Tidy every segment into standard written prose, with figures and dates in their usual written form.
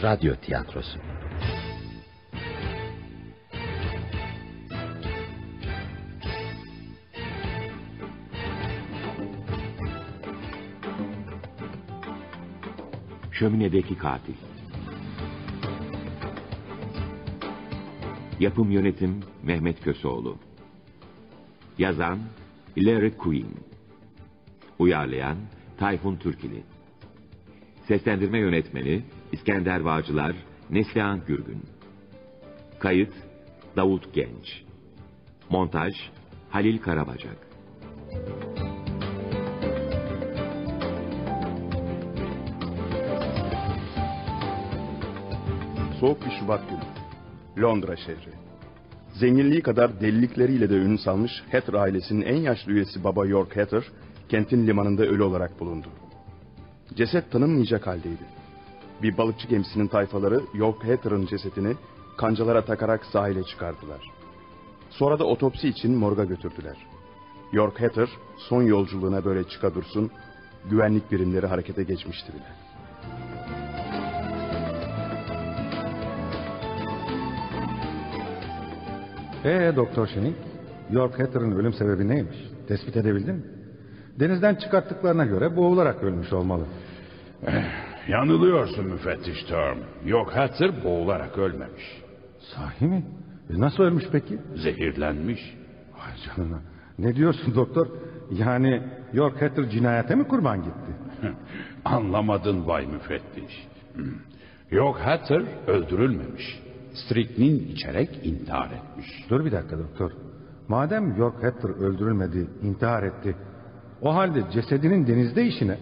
radyo tiyatrosu. Şöminedeki Katil. Yapım yönetim Mehmet Köseoğlu. Yazan Larry Quinn. Uyarlayan Tayfun Türkili. Seslendirme yönetmeni İskender Bağcılar, Neslihan Gürgün. Kayıt Davut Genç. Montaj Halil Karabacak. Soğuk bir Şubat günü. Londra şehri. Zenginliği kadar delilikleriyle de ünlü salmış Hatter ailesinin en yaşlı üyesi Baba York Hatter, kentin limanında ölü olarak bulundu. Ceset tanınmayacak haldeydi. Bir balıkçı gemisinin tayfaları York Hatter'ın cesetini kancalara takarak sahile çıkardılar. Sonra da otopsi için morga götürdüler. York Hatter son yolculuğuna böyle çıka dursun, güvenlik birimleri harekete geçmişti bile. Doktor Şenik, York Hatter'ın ölüm sebebi neymiş? Tespit edebildin mi? Denizden çıkarttıklarına göre boğularak ölmüş olmalı. Yanılıyorsun müfettiş Term. York Hatter boğularak ölmemiş. Sahi mi? Nasıl ölmüş peki? Zehirlenmiş. Ay canına. Ne diyorsun doktor? Yani York Hatter cinayete mi kurban gitti? Anlamadın bay müfettiş. York Hatter öldürülmemiş. Striknin içerek intihar etmiş. Dur bir dakika doktor. Madem York Hatter öldürülmedi, intihar etti, o halde cesedinin denizde işi ne?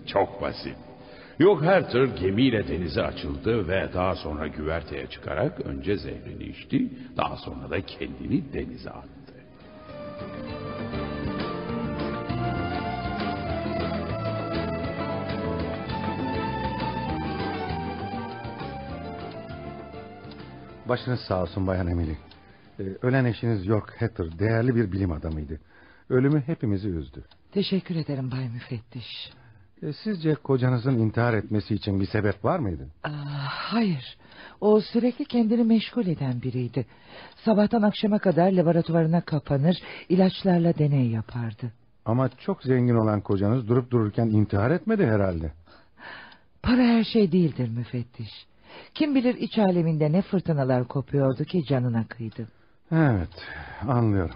Çok basit. York Hatter gemiyle denize açıldı ve daha sonra güverteye çıkarak önce zehrini içti, daha sonra da kendini denize attı. Başınız sağ olsun Bayan Emily. Ölen eşiniz York Hatter değerli bir bilim adamıydı. Ölümü hepimizi üzdü. Teşekkür ederim Bay Müfettiş. Sizce kocanızın intihar etmesi için bir sebep var mıydı? Hayır. O sürekli kendini meşgul eden biriydi. Sabahtan akşama kadar laboratuvarına kapanır, ilaçlarla deney yapardı. Ama çok zengin olan kocanız durup dururken intihar etmedi herhalde. Para her şey değildir müfettiş. Kim bilir iç aleminde ne fırtınalar kopuyordu ki canına kıydı. Evet, anlıyorum.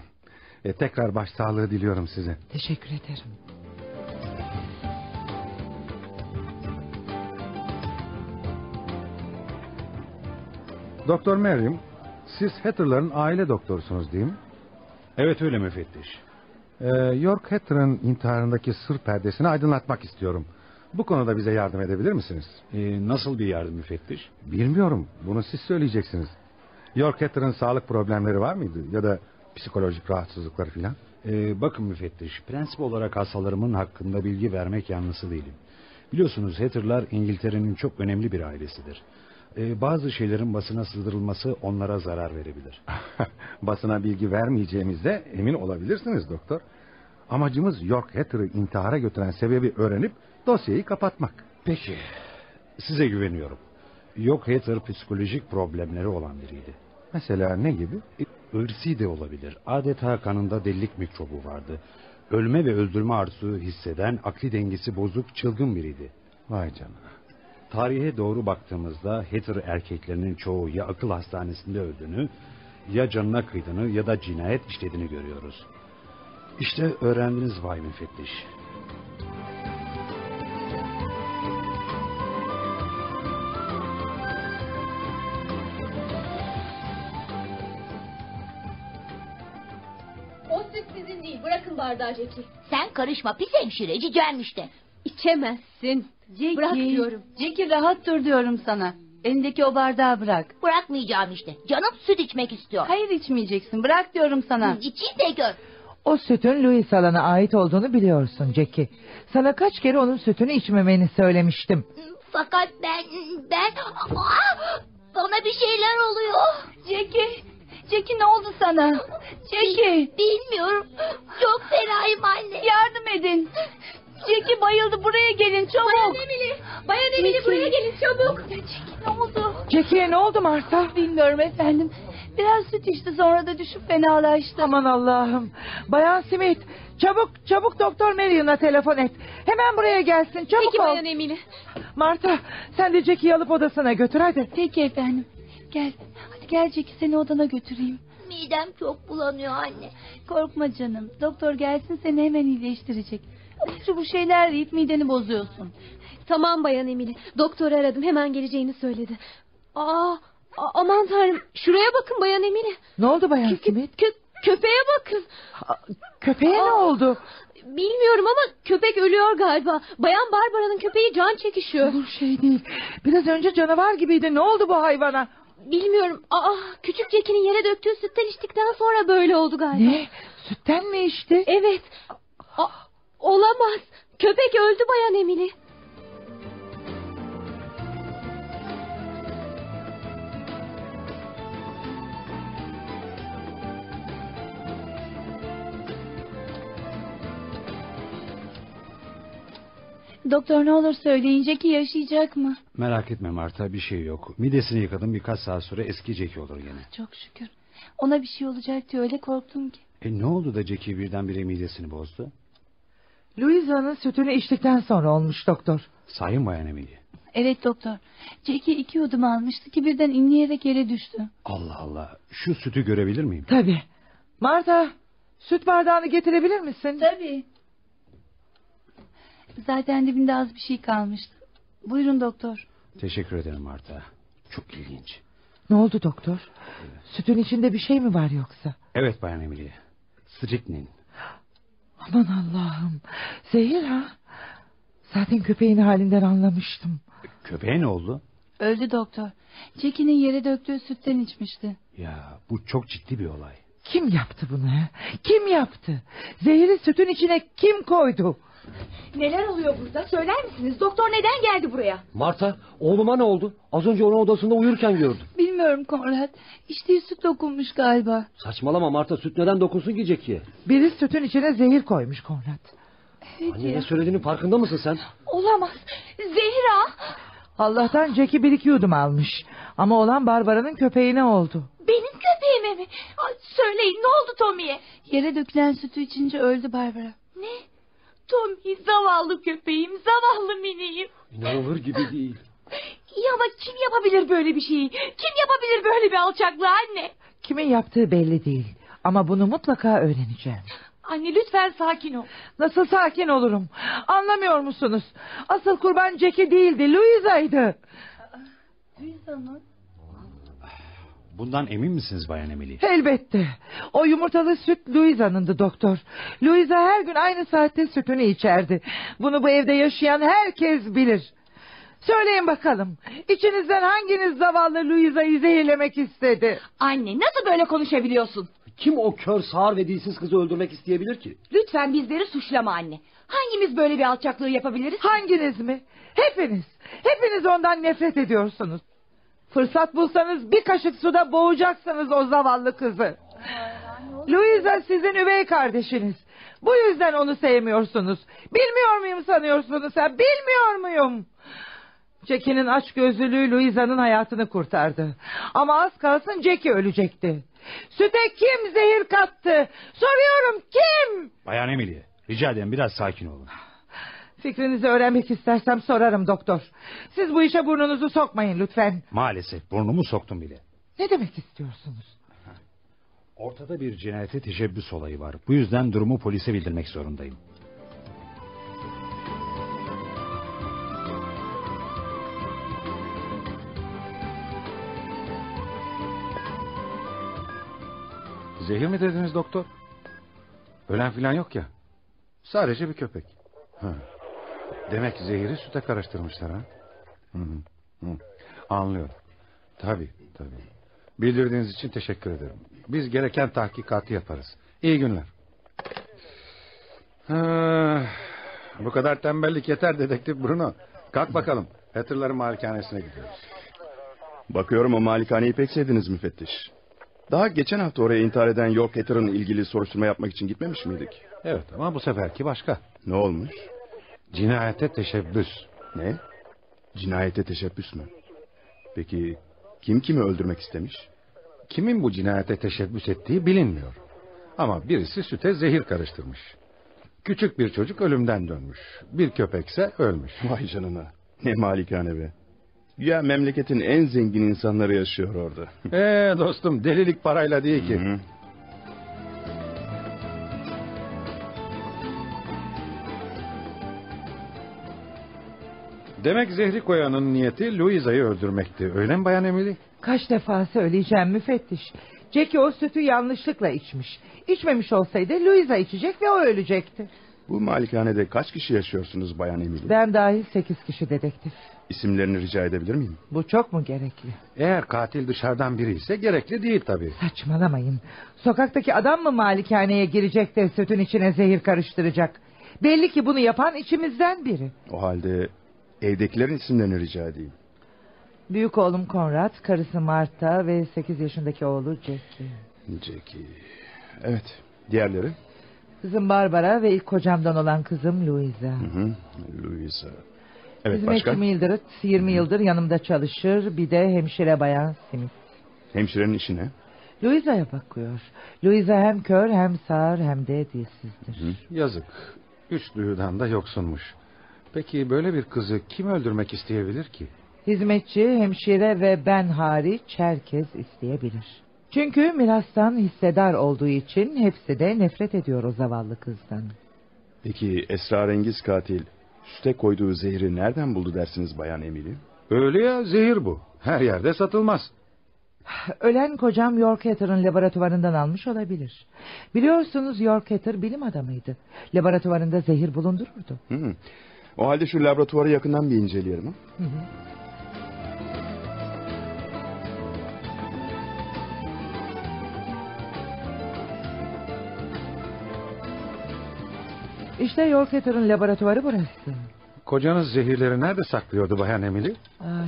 Tekrar başsağlığı diliyorum size. Teşekkür ederim. Doktor Merriam, siz Hatter'ların aile doktorusunuz değil mi? Evet öyle müfettiş. York Hatter'ın intiharındaki sır perdesini aydınlatmak istiyorum. Bu konuda bize yardım edebilir misiniz? Nasıl bir yardım müfettiş? Bilmiyorum, bunu siz söyleyeceksiniz. York Hatter'ın sağlık problemleri var mıydı? Ya da psikolojik rahatsızlıkları filan? Bakın müfettiş, prensip olarak hastalarımın hakkında bilgi vermek yanlısı değilim. Biliyorsunuz Hatter'lar İngiltere'nin çok önemli bir ailesidir. Bazı şeylerin basına sızdırılması onlara zarar verebilir. Basına bilgi vermeyeceğimizde emin olabilirsiniz doktor. Amacımız York Hatter'ı intihara götüren sebebi öğrenip dosyayı kapatmak. Peki, size güveniyorum. York Hatter psikolojik problemleri olan biriydi. Mesela ne gibi? Irsi de olabilir. Adeta kanında delilik mikrobu vardı. Ölme ve öldürme arzusu hisseden, akli dengesi bozuk, çılgın biriydi. Vay canına. Tarihe doğru baktığımızda Hatter erkeklerinin çoğu ya akıl hastanesinde öldüğünü, ya canına kıydığını ya da cinayet işlediğini görüyoruz. İşte öğrendiniz Bay Müfettiş. O süt sizin değil. Bırakın bardağı Jackie. Sen karışma, pis hemşire, cicem işte. İçemezsin. Jackie, Bırak diyorum. Jackie rahat dur diyorum sana. Elindeki o bardağı bırak. Bırakmayacağım işte. Canım süt içmek istiyor. Hayır içmeyeceksin. Bırak diyorum sana. İçeyim de gör. O sütün Louis Alan'a ait olduğunu biliyorsun Jackie. Sana kaç kere onun sütünü içmemeni söylemiştim. Fakat ben... bana bir şeyler oluyor. Jackie ne oldu sana? Jackie. Bilmiyorum. Çok fenayım anne. Yardım edin. Jackie bayıldı, buraya gelin çabuk. Bayan Emily buraya gelin çabuk. Jackie ne oldu? Jackie'ye ne oldu Martha? Bilmiyorum efendim. Biraz süt içti, sonra da düşüp fenalaştı. Aman Allah'ım. Bayan Smith, çabuk Doktor Marion'a telefon et. Hemen buraya gelsin, çabuk Peki ol. Bayan Emily. Martha, sen de Jackie'yi alıp odasına götür hadi. Peki efendim. Gel. Hadi gel Jackie, seni odana götüreyim. Midem çok bulanıyor anne. Korkma canım. Doktor gelsin, seni hemen iyileştirecek. Bu şeyler yiyip mideni bozuyorsun. Tamam Bayan Emily. Doktoru aradım, hemen geleceğini söyledi. Aman tanrım, şuraya bakın Bayan Emily. Ne oldu Bayan Smith? Köpeğe bakın. Köpeğe ne oldu? Bilmiyorum ama köpek ölüyor galiba. Bayan Barbara'nın köpeği can çekişiyor. Olur şey değil. Biraz önce canavar gibiydi. Ne oldu bu hayvana? Bilmiyorum. Küçük Jackie'nin yere döktüğü sütten içtikten sonra böyle oldu galiba. Ne? Sütten mi içti? Evet. Olamaz. Köpek öldü Bayan Emily. Doktor ne olur söyleyin, Jackie yaşayacak mı? Merak etme Marta, bir şey yok. Midesini yıkadım, birkaç saat sonra eski Jackie olur gene. Çok şükür. Ona bir şey olacak diye öyle korktum ki. Ne oldu da Jackie birdenbire midesini bozdu? Louisa'nın sütünü içtikten sonra olmuş doktor. Sahi mi Bayan Emily? Evet doktor. Jackie 2 yudum almıştı ki birden inleyerek yere düştü. Allah Allah. Şu sütü görebilir miyim? Tabii. Martha, süt bardağını getirebilir misin? Tabii. Zaten dibinde az bir şey kalmıştı. Buyurun doktor. Teşekkür ederim Marta. Çok ilginç. Ne oldu doktor? Sütün içinde bir şey mi var yoksa? Evet Bayan Emily. Strychnine. Aman Allah'ım. Zehir ha? Zaten köpeğin halinden anlamıştım. Köpeğe ne oldu? Öldü doktor. Jackie'nin yere döktüğü sütten içmişti. Ya bu çok ciddi bir olay. Kim yaptı bunu ha? Kim yaptı? Zehri sütün içine kim koydu? Neler oluyor burada? Söyler misiniz? Doktor neden geldi buraya? Marta, oğluma ne oldu? Az önce onun odasında uyurken gördüm. Bilmiyorum Konrad. İçtiği süt dokunmuş galiba. Saçmalama Marta, süt neden dokunsun ki Jackie'ye? Biri sütün içine zehir koymuş Konrad. Evet Anne ya. ne söylediğinin farkında mısın sen? Olamaz. Zehra. Allah'tan Jackie 1-2 yudum almış. Ama olan Barbara'nın köpeğine oldu. Benim köpeğime mi? Söyleyin, ne oldu Tommy'ye? Yere dökülen sütü içince öldü Barbara. Ne? Tommy, zavallı köpeğim, zavallı miniğim. İnanılır gibi değil. Ya ama kim yapabilir böyle bir şeyi? Kim yapabilir böyle bir alçaklığı anne? Kimin yaptığı belli değil. Ama bunu mutlaka öğreneceğim. Anne lütfen sakin ol. Nasıl sakin olurum? Anlamıyor musunuz? Asıl kurban Jackie değildi, Louisa'ydı. Louisa mı? Bundan emin misiniz Bayan Emily? Elbette. O yumurtalı süt Louisa'nındı doktor. Louisa her gün aynı saatte sütünü içerdi. Bunu bu evde yaşayan herkes bilir. Söyleyin bakalım. İçinizden hanginiz zavallı Louisa'yı zehirlemek istedi? Anne nasıl böyle konuşabiliyorsun? Kim o kör, sağır ve dilsiz kızı öldürmek isteyebilir ki? Lütfen bizleri suçlama anne. Hangimiz böyle bir alçaklığı yapabiliriz? Hanginiz mi? Hepiniz. Hepiniz ondan nefret ediyorsunuz. Fırsat bulsanız bir kaşık suda boğacaksınız o zavallı kızı. Louisa sizin üvey kardeşiniz. Bu yüzden onu sevmiyorsunuz. Bilmiyor muyum sanıyorsunuz sen? Bilmiyor muyum? Jackie'nin açgözlülüğü Louisa'nın hayatını kurtardı. Ama az kalsın Jackie ölecekti. Süte kim zehir kattı? Soruyorum, kim? Bayan Emily, rica ederim biraz sakin olun. Fikrinizi öğrenmek istersem sorarım doktor. Siz bu işe burnunuzu sokmayın lütfen. Maalesef burnumu soktum bile. Ne demek istiyorsunuz? Ortada bir cinayete teşebbüs olayı var. Bu yüzden durumu polise bildirmek zorundayım. Zehir mi dediniz doktor? Ölen filan yok ya. Sadece bir köpek. Demek zehiri süte karıştırmışlar ha? Anlıyorum. Tabii. Bildirdiğiniz için teşekkür ederim. Biz gereken tahkikatı yaparız. İyi günler. Bu kadar tembellik yeter dedektif Bruno. Kalk bakalım. Hatter'ların malikanesine gidiyoruz. Bakıyorum o malikaneyi pek sevdiniz müfettiş. Daha geçen hafta oraya intihar eden York Hatter'ın ilgili soruşturma yapmak için gitmemiş miydik? Evet ama bu seferki başka. Ne olmuş? Cinayete teşebbüs. Ne? Cinayete teşebbüs mü? Peki kim kimi öldürmek istemiş? Kimin bu cinayete teşebbüs ettiği bilinmiyor. Ama birisi süte zehir karıştırmış. Küçük bir çocuk ölümden dönmüş. Bir köpekse ölmüş. Vay canına. Ne malikane be. Ya memleketin en zengin insanları yaşıyor orada. Dostum, delilik parayla değil ki. Hı. Demek zehri koyanın niyeti Louisa'yı öldürmekti. Öyle mi Bayan Emily? Kaç defa söyleyeceğim müfettiş. Jackie o sütü yanlışlıkla içmiş. İçmemiş olsaydı Louisa içecek ve o ölecekti. Bu malikanede kaç kişi yaşıyorsunuz Bayan Emily? Ben dahil 8 kişi dedektif. İsimlerini rica edebilir miyim? Bu çok mu gerekli? Eğer katil dışarıdan biri ise gerekli değil tabii. Saçmalamayın. Sokaktaki adam mı malikaneye girecek de sütün içine zehir karıştıracak? Belli ki bunu yapan içimizden biri. O halde evdekilerin isimlerini rica edeyim. Büyük oğlum Konrad, karısı Marta ve 8 yaşındaki oğlu Jackie. Jackie. Evet. Diğerleri? Kızım Barbara ve ilk kocamdan olan kızım Louisa. Louisa. Evet, hizmetçi başka? Mildred 20 yıldır yanımda çalışır. Bir de hemşire bayan Smith. Hemşirenin işi ne? Louisa'ya bakıyor. Louisa hem kör hem sağır hem de dilsizdir. Yazık. 3 duyudan da yoksunmuş. Peki böyle bir kızı kim öldürmek isteyebilir ki? Hizmetçi, hemşire ve ben hariç herkes isteyebilir. Çünkü mirastan hissedar olduğu için hepsi de nefret ediyor o zavallı kızdan. Peki esrarengiz katil süte koyduğu zehri nereden buldu dersiniz Bayan Emily? Öyle ya, zehir bu. Her yerde satılmaz. Ölen kocam Yorkhatter'ın laboratuvarından almış olabilir. Biliyorsunuz Yorkhatter bilim adamıydı. Laboratuvarında zehir bulundururdu. O halde şu laboratuvarı yakından bir inceleyelim. İşte Yorkhatter'ın laboratuvarı burası. Kocanız zehirleri nerede saklıyordu Bayan Emily?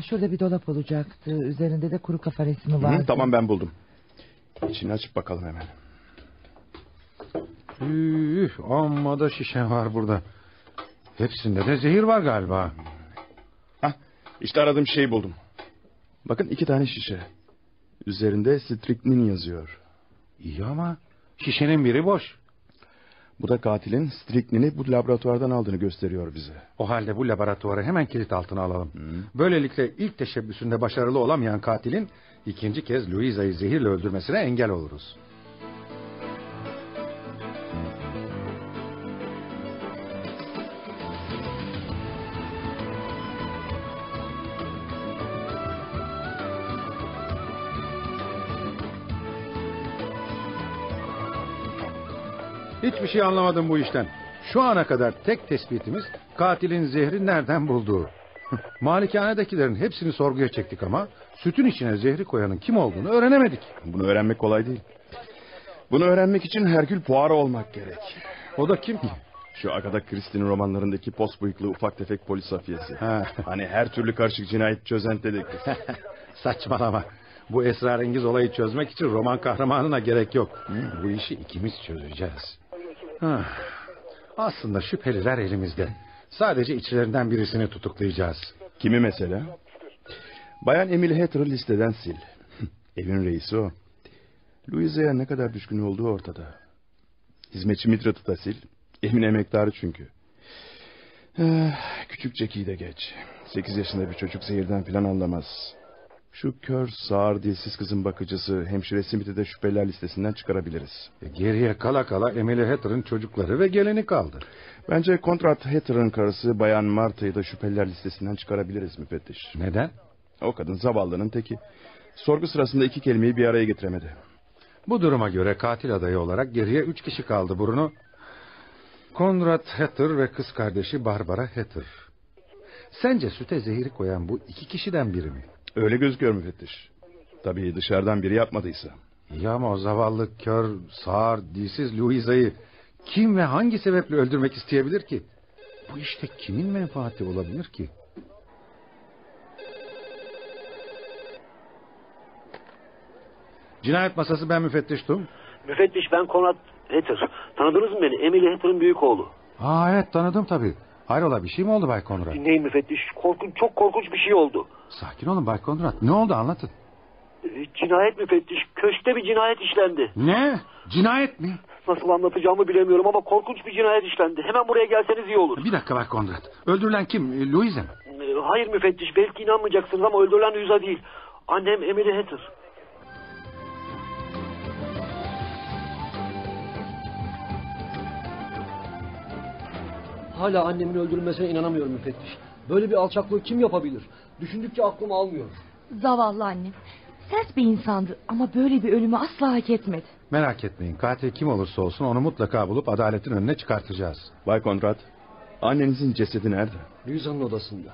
Şurada bir dolap olacaktı. Üzerinde de kuru kafa resmi vardı. Tamam, ben buldum. İçini açıp bakalım hemen. Amma da şişe var burada. Hepsinde de zehir var galiba. İşte aradığım şeyi buldum. Bakın 2 tane şişe. Üzerinde strychnine yazıyor. İyi ama şişenin biri boş. Bu da katilin stricnine'i bu laboratuvardan aldığını gösteriyor bize. O halde bu laboratuvarı hemen kilit altına alalım. Böylelikle ilk teşebbüsünde başarılı olamayan katilin ikinci kez Louisa'yı zehirle öldürmesine engel oluruz. Hiçbir şey anlamadım bu işten. Şu ana kadar tek tespitimiz katilin zehri nereden bulduğu. Malikanedekilerin hepsini sorguya çektik ama sütün içine zehri koyanın kim olduğunu öğrenemedik. Bunu öğrenmek kolay değil. Bunu öğrenmek için Herkül Poirot olmak gerek. O da kim ki? Şu Agatha Christie'nin romanlarındaki pos bıyıklı ufak tefek polis hafiyesi. Hani her türlü karışık cinayet çözen dedektif. Saçmalama. Bu esrarengiz olayı çözmek için roman kahramanına gerek yok. Bu işi ikimiz çözeceğiz. Aslında şüpheliler elimizde. Sadece içlerinden birisini tutuklayacağız. Kimi mesela? Bayan Emily Hatter'ı listeden sil. Evin reisi o. Louisa'ya ne kadar düşkün olduğu ortada. Hizmetçi Mildred'ı da sil. Emin emektarı çünkü. Küçük Jackie'yi de geç. 8 yaşında bir çocuk zehirden filan anlamaz. Şu kör, sağır, dilsiz kızın bakıcısı hemşire Smith'i de şüpheliler listesinden çıkarabiliriz. Geriye kala kala Emily Hatter'ın çocukları ve geleni kaldı. Bence Kontrat Hatter'ın karısı Bayan Marta'yı da şüpheliler listesinden çıkarabiliriz müfettiş. Neden? O kadın zavallının teki. Sorgu sırasında 2 kelimeyi bir araya getiremedi. Bu duruma göre katil adayı olarak geriye 3 kişi kaldı Bruno. Konrad Hatter ve kız kardeşi Barbara Hatter. Sence süte zehri koyan bu 2 kişiden biri mi? Öyle gözüküyor müfettiş. Tabii dışarıdan biri yapmadıysa. Ya ama o zavallı kör, sağır, dilsiz Louisa'yı kim ve hangi sebeple öldürmek isteyebilir ki? Bu işte kimin menfaati olabilir ki? Cinayet masası, ben müfettiş Tum. Müfettiş, ben Konrad Hatter. Tanıdınız mı beni? Emily Hatter'ın büyük oğlu. Evet, tanıdım tabii. Hayrola, bir şey mi oldu Bay Konrad? Dinleyin müfettiş. Çok korkunç bir şey oldu. Sakin olun Bay Konrad. Ne oldu, anlatın. Cinayet müfettiş. Köşkte bir cinayet işlendi. Ne? Cinayet mi? Nasıl anlatacağımı bilemiyorum ama korkunç bir cinayet işlendi. Hemen buraya gelseniz iyi olur. Bir dakika Bay Konrad. Öldürülen kim? Louisa mı? Hayır müfettiş. Belki inanmayacaksınız ama öldürülen Louisa değil. Annem Emily Hatter. Hala annemin öldürülmesine inanamıyorum müfettiş. Böyle bir alçaklığı kim yapabilir? Düşündükçe aklım almıyor. Zavallı annem. Sert bir insandı ama böyle bir ölümü asla hak etmedi. Merak etmeyin. Katil kim olursa olsun onu mutlaka bulup adaletin önüne çıkartacağız. Bay Konrad, annenizin cesedi nerede? Louisa'nın odasında.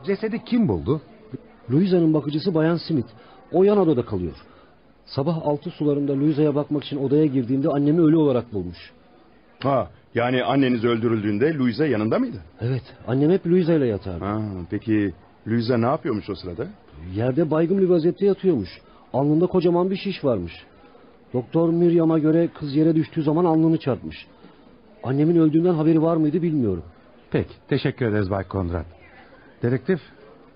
Cesedi kim buldu? Louisa'nın bakıcısı Bayan Smith. O yan odada kalıyor. Sabah 6 sularında Louisa'ya bakmak için odaya girdiğimde annemi ölü olarak bulmuş. Ha, yani anneniz öldürüldüğünde Louisa yanında mıydı? Evet, annem hep Louisa ile yatardı. Ha, peki Louisa ne yapıyormuş o sırada? Yerde baygın bir vaziyette yatıyormuş. Alnında kocaman bir şiş varmış. Doktor Miriam'a göre kız yere düştüğü zaman alnını çarpmış. Annemin öldüğünden haberi var mıydı bilmiyorum. Peki, teşekkür ederiz Bay Konrad. Dedektif,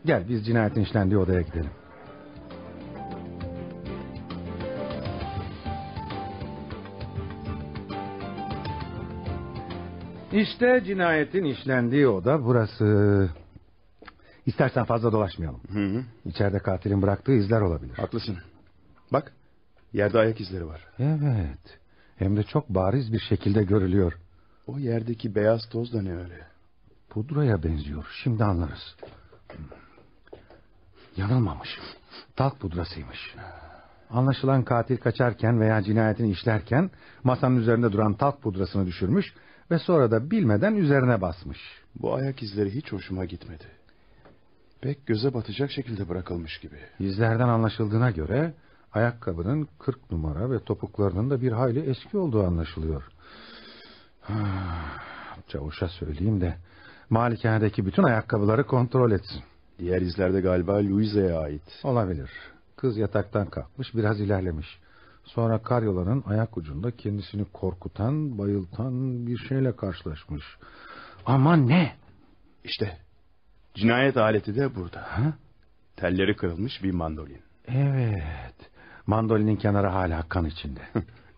gel biz cinayetin işlendiği odaya gidelim. İşte cinayetin işlendiği oda burası. İstersen fazla dolaşmayalım. Hı. İçeride katilin bıraktığı izler olabilir. Haklısın. Bak, yerde ayak izleri var. Evet, hem de çok bariz bir şekilde görülüyor. O yerdeki beyaz toz da ne öyle? Pudraya benziyor, şimdi anlarız. Yanılmamışım. Talk pudrasıymış. Anlaşılan katil kaçarken veya cinayetini işlerken masanın üzerinde duran talk pudrasını düşürmüş ve sonra da bilmeden üzerine basmış. Bu ayak izleri hiç hoşuma gitmedi. Pek göze batacak şekilde bırakılmış gibi. İzlerden anlaşıldığına göre ayakkabının 40 numara ve topuklarının da bir hayli eski olduğu anlaşılıyor. Çavuşa söyleyeyim de malikanedeki bütün ayakkabıları kontrol etsin. Diğer izlerde galiba Louisa'ya ait. Olabilir. Kız yataktan kalkmış, biraz ilerlemiş. Sonra karyolanın ayak ucunda kendisini korkutan, bayıltan bir şeyle karşılaşmış. Ama ne? İşte cinayet aleti de burada. Ha? Telleri kırılmış bir mandolin. Evet. Mandolinin kenarı hala kan içinde.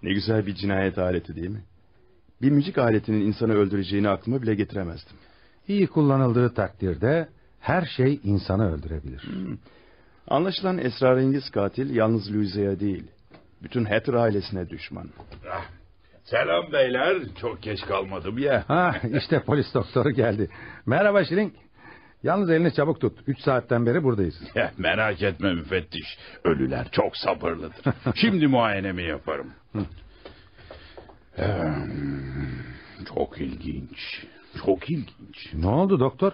Ne güzel bir cinayet aleti değil mi? Bir müzik aletinin insanı öldüreceğini aklıma bile getiremezdim. İyi kullanıldığı takdirde her şey insanı öldürebilir. Anlaşılan esrarengiz katil yalnız Louisa'ya değil, bütün Hatter ailesine düşman. Selam beyler. Çok geç kalmadım ya. İşte polis doktoru geldi. Merhaba Şirin. Yalnız elini çabuk tut. 3 saatten beri buradayız. Merak etme müfettiş. Ölüler çok sabırlıdır. Şimdi muayenemi yaparım. Çok ilginç. Çok ilginç. Ne oldu doktor?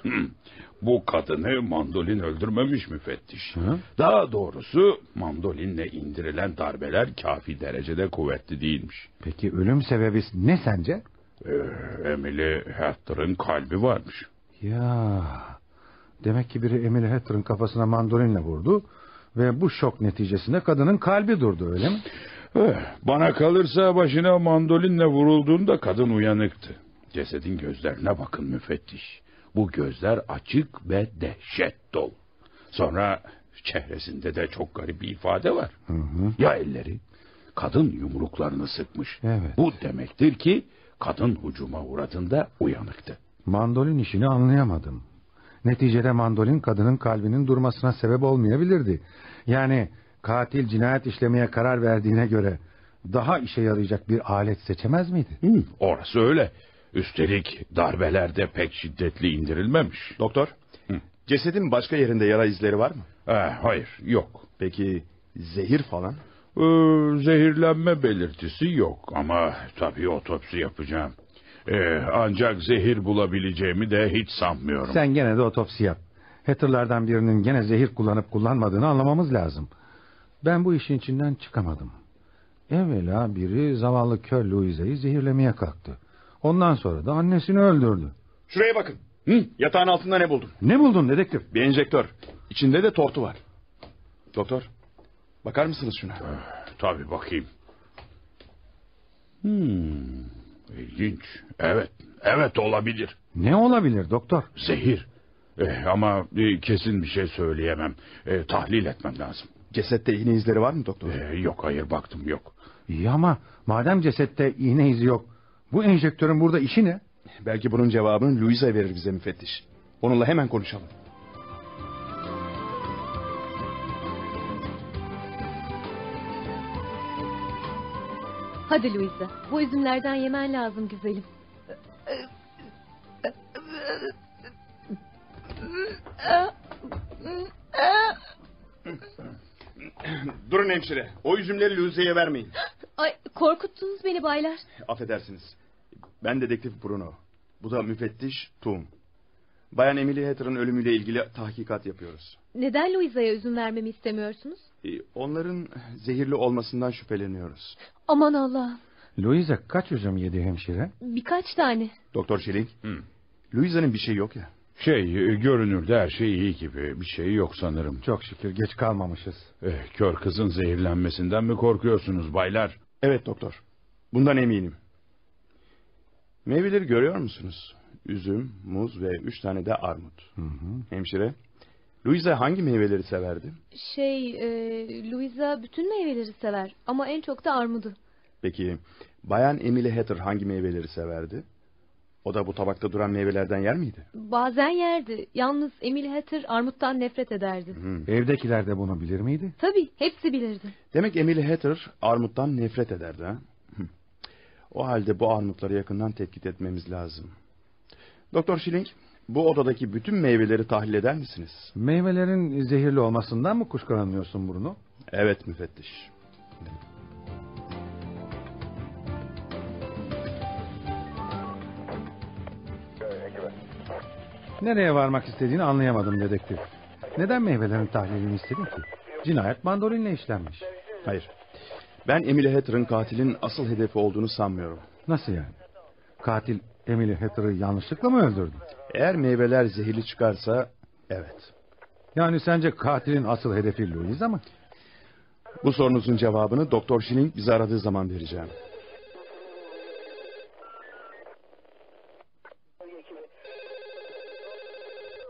Bu kadını mandolin öldürmemiş müfettiş. Hı? Daha doğrusu mandolinle indirilen darbeler kafi derecede kuvvetli değilmiş. Peki ölüm sebebi ne sence? Emily Hatter'ın kalbi varmış. Ya, demek ki biri Emily Hatter'ın kafasına mandolinle vurdu ve bu şok neticesinde kadının kalbi durdu, öyle mi? Bana kalırsa başına mandolinle vurulduğunda kadın uyanıktı. Cesedin gözlerine bakın müfettiş. Bu gözler açık ve dehşet dolu. Sonra çehresinde de çok garip bir ifade var. Hı. Ya elleri? Kadın yumruklarını sıkmış. Evet. Bu demektir ki kadın hücuma uğradığında uyanıktı. Mandolin işini anlayamadım. Neticede mandolin kadının kalbinin durmasına sebep olmayabilirdi. Yani katil cinayet işlemeye karar verdiğine göre daha işe yarayacak bir alet seçemez miydi? Orası öyle. Üstelik darbeler de pek şiddetli indirilmemiş. Doktor, cesedin başka yerinde yara izleri var mı? Hayır, yok. Peki zehir falan? Zehirlenme belirtisi yok ama tabii otopsi yapacağım. Ancak zehir bulabileceğimi de hiç sanmıyorum. Sen gene de otopsi yap. Hatter'lardan birinin gene zehir kullanıp kullanmadığını anlamamız lazım. Ben bu işin içinden çıkamadım. Evvela biri zavallı kör Louisa'yı zehirlemeye kalktı. Ondan sonra da annesini öldürdü. Şuraya bakın. Yatağın altında ne buldum? Ne buldun dedektif? Bir enjektör. İçinde de tortu var. Doktor, bakar mısınız şuna? Tabii bakayım. İlginç. Evet, Evet, olabilir. Ne olabilir doktor? Zehir. Ama kesin bir şey söyleyemem. Tahlil etmem lazım. Cesette iğne izleri var mı doktor? Yok, hayır, baktım, yok. İyi ama madem cesette iğne izi yok, bu enjektörün burada işi ne? Belki bunun cevabını Louisa verir bize müfettiş. Onunla hemen konuşalım. Hadi Louisa, bu üzümlerden yemen lazım güzelim. Durun hemşire. O üzümleri Louisa'ya vermeyin. Ay, korkuttunuz beni baylar. Affedersiniz. Ben dedektif Bruno. Bu da müfettiş Tom. Bayan Emily Hatter'ın ölümüyle ilgili tahkikat yapıyoruz. Neden Louisa'ya üzüm vermemi istemiyorsunuz? Onların zehirli olmasından şüpheleniyoruz. Aman Allah'ım. Louisa kaç üzüm yedi hemşire? Birkaç tane. Doktor Schilling. Louisa'nın bir şey yok ya. Görünürde her şey iyi gibi. Bir şey yok sanırım. Çok şükür geç kalmamışız. Kör kızın zehirlenmesinden mi korkuyorsunuz baylar? Evet doktor. Bundan eminim. Meyveleri görüyor musunuz? Üzüm, muz ve 3 tane de armut. Hemşire, Louisa hangi meyveleri severdi? Louisa bütün meyveleri sever ama en çok da armudu. Peki, Bayan Emily Hatter hangi meyveleri severdi? O da bu tabakta duran meyvelerden yer miydi? Bazen yerdi. Yalnız Emily Hatter armuttan nefret ederdi. Evdekiler de bunu bilir miydi? Tabii, hepsi bilirdi. Demek Emily Hatter armuttan nefret ederdi ha? O halde bu armutları yakından tetkik etmemiz lazım. Doktor Schilling, bu odadaki bütün meyveleri tahlil eder misiniz? Meyvelerin zehirli olmasından mı kuşkulanıyorsun Bruno? Evet müfettiş. Nereye varmak istediğini anlayamadım dedektif. Neden meyvelerin tahlilini istedin ki? Cinayet mandolinle işlenmiş. Hayır. Ben Emily Hatter'ın katilin asıl hedefi olduğunu sanmıyorum. Nasıl yani? Katil Emily Hatter'ı yanlışlıkla mı öldürdü? Eğer meyveler zehirli çıkarsa evet. Yani sence katilin asıl hedefi Louisa mı? Bu sorunuzun cevabını Doktor Schilling bizi aradığı zaman vereceğim.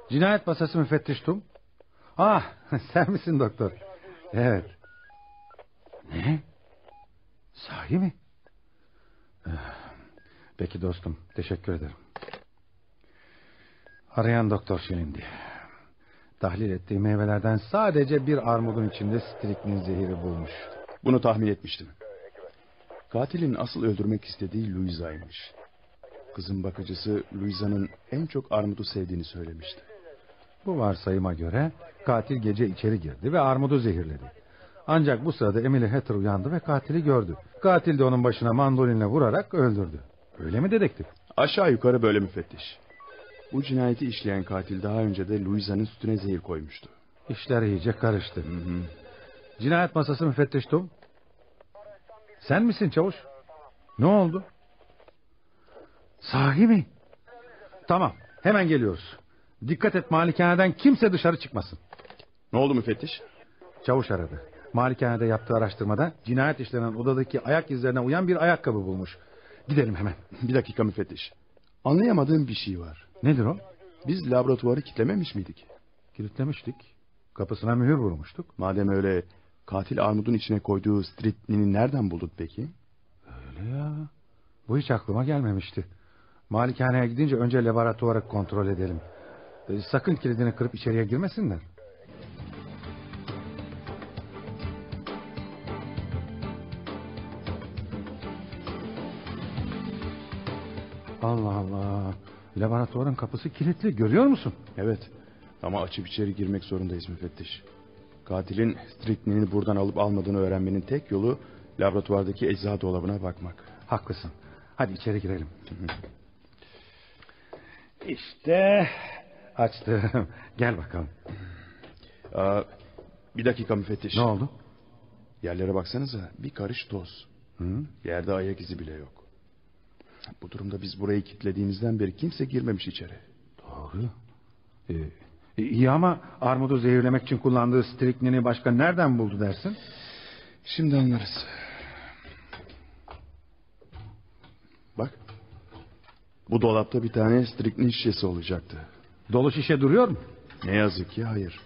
Cinayet masası müfettiş Tom. Ah, sen misin doktor? Evet. Ne? Sahi mi? Peki dostum, teşekkür ederim. Arayan Doktor Schilling'di. Tahlil ettiği meyvelerden sadece bir armudun içinde striknin zehiri bulmuş. Bunu tahmin etmiştim. Katilin asıl öldürmek istediği Louisa'ymış. Kızın bakıcısı Louisa'nın en çok armudu sevdiğini söylemişti. Bu varsayıma göre katil gece içeri girdi ve armudu zehirledi. Ancak bu sırada Emily Hatter uyandı ve katili gördü. Katil de onun başına mandolinle vurarak öldürdü. Öyle mi dedektif? Aşağı yukarı böyle müfettiş. Bu cinayeti işleyen katil daha önce de Louisa'nın sütüne zehir koymuştu. İşler iyice karıştı. Cinayet masası müfettiş Tom. Sen misin çavuş? Ne oldu? Sahi mi? Tamam, hemen geliyoruz. Dikkat et, malikaneden kimse dışarı çıkmasın. Ne oldu müfettiş? Çavuş aradı. Malikanede yaptığı araştırmada cinayet işlenen odadaki ayak izlerine uyan bir ayakkabı bulmuş. Gidelim hemen. Bir dakika müfettiş. Anlayamadığım bir şey var. Nedir o? Biz laboratuvarı kilitlememiş miydik? Kilitlemiştik. Kapısına mühür vurmuştuk. Madem öyle, katil armudun içine koyduğu stritnini nereden buldun peki? Öyle ya. Bu hiç aklıma gelmemişti. Malikaneye gidince önce laboratuvarı kontrol edelim. Sakın kilidini kırıp içeriye girmesinler. Allah Allah. Laboratuvarın kapısı kilitli, görüyor musun? Evet. Ama açıp içeri girmek zorundayız müfettiş. Katilin stritnini buradan alıp almadığını öğrenmenin tek yolu laboratuvardaki eczacı dolabına bakmak. Haklısın. Hadi içeri girelim. İşte açtım. Gel bakalım. Bir dakika müfettiş. Ne oldu? Yerlere baksanıza, bir karış toz. Yerde ayak izi bile yok. Bu durumda biz burayı kilitlediğimizden beri kimse girmemiş içeri. Doğru. İyi ama armudu zehirlemek için kullandığı striknini başka nereden buldu dersin? Şimdi anlarız. Bak. Bu dolapta bir tane striknin şişesi olacaktı. Dolu şişe duruyor mu? Ne yazık ki hayır.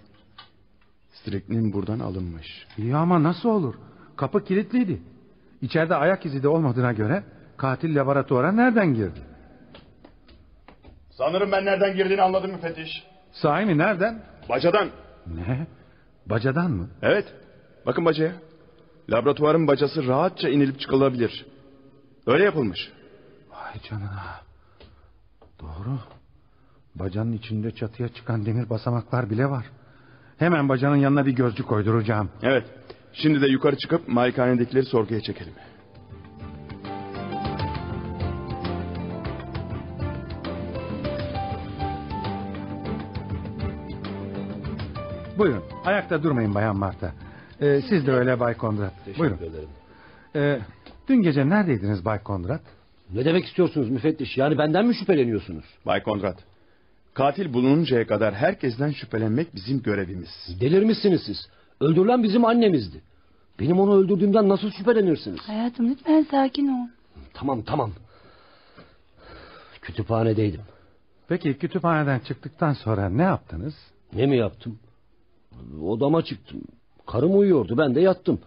Striknin buradan alınmış. İyi ama nasıl olur? Kapı kilitliydi. İçeride ayak izi de olmadığına göre katil laboratuvara nereden girdi? Sanırım ben nereden girdiğini anladım müfettiş. Sahi mi, nereden? Bacadan. Ne? Bacadan mı? Evet. Bakın bacaya. Laboratuvarın bacası rahatça inilip çıkılabilir. Öyle yapılmış. Vay canına. Doğru. Bacanın içinde çatıya çıkan demir basamaklar bile var. Hemen bacanın yanına bir gözcü koyduracağım. Evet. Şimdi de yukarı çıkıp malikanedekileri sorguya çekelim. Buyurun. Ayakta durmayın Bayan Marta. Siz de öyle Bay Kondrat. Buyurun. ederim. Dün gece neredeydiniz Bay Kondrat? Ne demek istiyorsunuz müfettiş? Yani benden mi şüpheleniyorsunuz? Bay Kondrat, katil bulununcaya kadar herkesten şüphelenmek bizim görevimiz. Delirmişsiniz siz. Öldürülen bizim annemizdi. Benim onu öldürdüğümden nasıl şüphelenirsiniz? Hayatım lütfen sakin ol. Tamam. Kütüphanedeydim. Peki kütüphaneden çıktıktan sonra ne yaptınız? Ne mi yaptım? Odama çıktım. Karım uyuyordu, ben de yattım.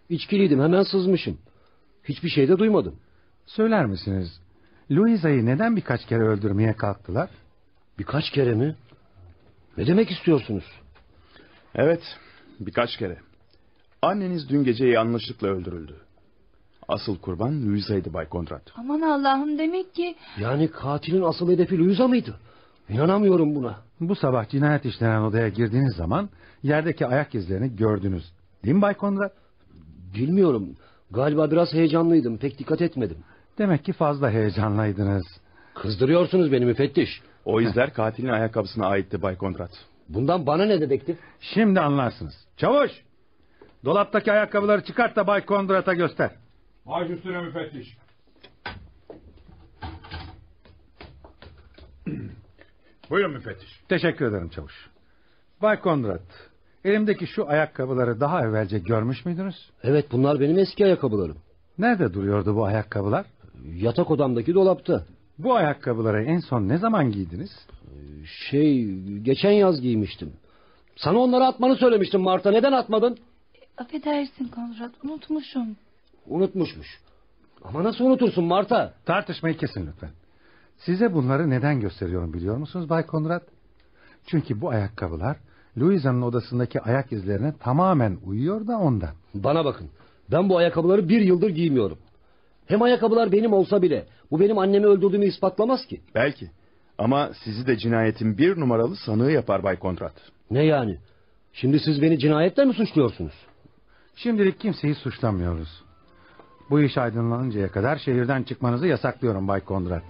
İçkiliydim, hemen sızmışım. Hiçbir şey de duymadım. Söyler misiniz? Louisa'yı neden birkaç kere öldürmeye kalktılar? Birkaç kere mi? Ne demek istiyorsunuz? Evet, birkaç kere. Anneniz dün gece yanlışlıkla öldürüldü. Asıl kurban Louisa'ydı Bay Kondrat. Aman Allah'ım, demek ki... Yani katilin asıl hedefi Louisa mıydı? İnanamıyorum buna. Bu sabah cinayet işlenen odaya girdiğiniz zaman yerdeki ayak izlerini gördünüz. Değil mi Bay Kondrat? Bilmiyorum. Galiba biraz heyecanlıydım. Pek dikkat etmedim. Demek ki fazla heyecanlıydınız. Kızdırıyorsunuz beni müfettiş. O izler katilin ayakkabısına aitti Bay Kondrat. Bundan bana ne dedektif? Şimdi anlarsınız. Çavuş! Dolaptaki ayakkabıları çıkart da Bay Kondrat'a göster. Baş üstüne müfettiş. Buyurun müfettiş. Teşekkür ederim çavuş. Bay Kondrat, elimdeki şu ayakkabıları daha evvelce görmüş müydünüz? Evet, bunlar benim eski ayakkabılarım. Nerede duruyordu bu ayakkabılar? Yatak odamdaki dolapta. Bu ayakkabıları en son ne zaman giydiniz? Geçen yaz giymiştim. Sana onları atmanı söylemiştim Marta. Neden atmadın? Affedersin Konrad, unutmuşum. Unutmuşmuş. Ama nasıl unutursun Marta? Tartışmayı kesin lütfen. Size bunları neden gösteriyorum biliyor musunuz Bay Konrad? Çünkü bu ayakkabılar Louisa'nın odasındaki ayak izlerine tamamen uyuyor da ondan. Bana bakın. Ben bu ayakkabıları 1 yıldır giymiyorum. Hem ayakkabılar benim olsa bile bu benim annemi öldürdüğümü ispatlamaz ki. Belki. Ama sizi de cinayetin 1 numaralı sanığı yapar Bay Kondrat. Ne yani? Şimdi siz beni cinayetle mi suçluyorsunuz? Şimdilik kimseyi suçlamıyoruz. Bu iş aydınlanıncaya kadar şehirden çıkmanızı yasaklıyorum Bay Kondrat.